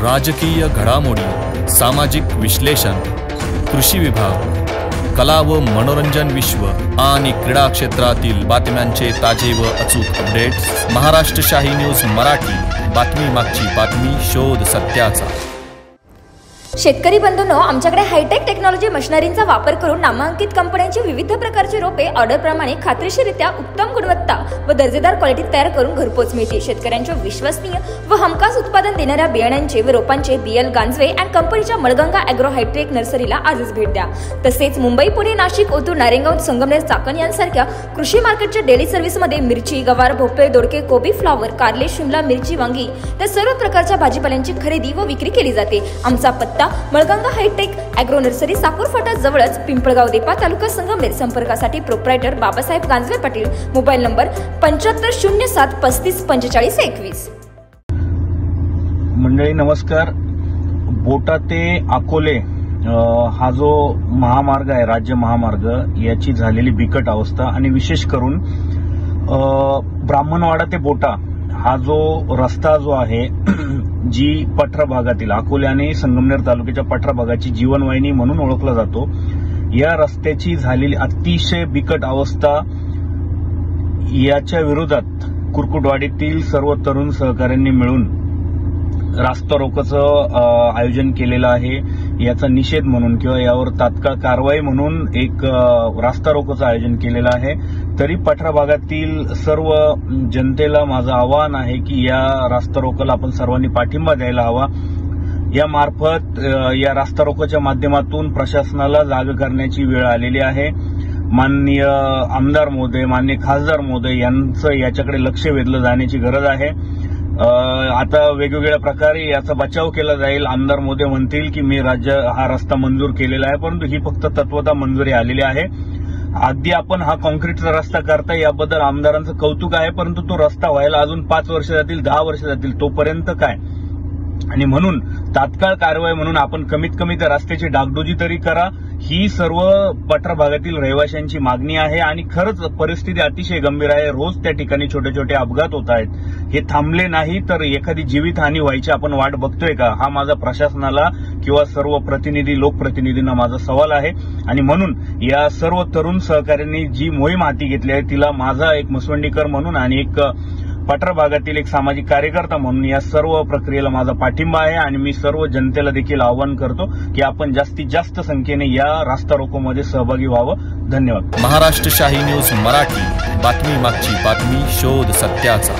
राजकीय घडामोडी, सामाजिक विश्लेषण, कृषी विभाग, कला व मनोरंजन विश्व आणि क्रीडा क्षेत्रातील बातम्यांचे ताजे व अचूक अपडेट्स महाराष्ट्र शाही न्यूज मराठी। बातमी मागची बातमी, शोध सत्याचा। शेतकरी बंधूंनो, आमच्याकडे हायटेक टेक्नॉलॉजी मशिनरींचा वापर करून नामांकित कंपन्यांची विविध प्रकारची रोपे ऑर्डरप्रमाणे खात्रीशीररित्या उत्तम गुणवत्ता व दर्जेदार क्वालिटीत तयार करून घरपोच मिळते। शेतकऱ्यांच्या विश्वसनीय व हमखास उत्पादन देणाऱ्या बियाण्यांचे व रोपांचे BL गांजवे अँड कंपनीच्या मळगंगा ॲग्रो हायटेक नर्सरीला आजच भेट द्या। तसेच मुंबई, पुणे, नाशिक, ओतूर, नारेगाव, संगमनेर, चाकण यांसारख्या कृषी मार्केटच्या डेली सर्व्हिसमध्ये मिरची, गवार, भोपळे, दोडके, कोबी, फ्लॉवर, कारले, शिमला मिरची, वांगी त्या सर्व प्रकारच्या भाजीपाल्यांची खरेदी व विक्री केली जाते। आमचा पत्ता Malganga hitech agro nursery, Sakur फाटा जवळच, पिंपळगाव देपा, तालुका संगमनेर। संपर्कासाठी proprietor Babasaheb Ganjave Patil, mobile number 7507 35 45 21। मंडळी नमस्कार। बोटा ते अकोले हा जो महामार्ग आहे, राज्य महामार्ग, याची झालेली बिकट अवस्था आणि विशेष करून ब्राह्मणवाडा ते बोटा हा जो रस्ता जो आहे, जी पठरा भागातील अकोले आणि संगमनेर तालुक्याच्या पठरा भागाची जीवनवाहिनी म्हणून ओळखला जातो, या रस्त्याची झालेली अतिशय बिकट अवस्था, याच्या विरोधात कुरकुटवाडीतील सर्व तरुण सहकाऱ्यांनी मिळून रास्ता रोकोचं आयोजन केलेलं आहे। याचा निषेध म्हणून किंवा यावर तात्काळ कारवाई म्हणून एक रास्ता रोकोचं आयोजन केलेलं आहे। तरी पठरा भागातील सर्व जनतेला माझं आवाहन आहे की या रास्ता रोकोला आपण सर्वांनी पाठिंबा द्यायला हवा। या मार्फत या रास्ता रोकोच्या माध्यमातून प्रशासनाला जाग करण्याची वेळ आलेली आहे। माननीय आमदार महोदय, माननीय खासदार महोदय यांचं याच्याकडे लक्ष वेधलं जाण्याची गरज आहे। आता वेगवेगळ्या प्रकारे याचा बचाव केला जाईल। आमदार महोदय म्हणतील की मी हा रस्ता मंजूर केलेला आहे, परंतु ही फक्त तत्वता मंजुरी आलेली आहे। अगदी आपण हा कॉन्क्रीटचा रस्ता करताय याबद्दल आमदारांचं कौतुक आहे, परंतु तो रस्ता व्हायला अजून 5 वर्ष जातील, 10 वर्ष जातील, तोपर्यंत काय? आणि म्हणून तात्काळ कारवाई म्हणून आपण कमीत कमी त्या रस्त्याची डागडुजी तरी करा, ही सर्व पठरा भागातील रहिवाशांची मागणी आहे। आणि खरंच परिस्थिती अतिशय गंभीर आहे। रोज त्या ठिकाणी छोटे छोटे अपघात होत आहेत। हे थांबले नाही तर एखादी जीवितहानी व्हायची आपण वाट बघतोय का? हा माझा प्रशासनाला किंवा सर्व प्रतिनिधी, लोकप्रतिनिधींना माझा सवाल आहे। आणि म्हणून या सर्व तरुण सहकाऱ्यांनी जी मोहीम हाती घेतली आहे, तिला माझा एक मसवंडीकर म्हणून आणि एक पठरा भागातील एक सामाजिक कार्यकर्ता म्हणून या सर्व प्रक्रियेला माझा पाठिंबा आहे। आणि मी सर्व जनतेला देखील आवाहन करतो की आपण जास्तीत जास्त संख्येने या रास्ता रोकोमध्ये सहभागी व्हावं। धन्यवाद। महाराष्ट्र शाही न्यूज मराठी, बातमी मागची बातमी, शोध सत्याचा।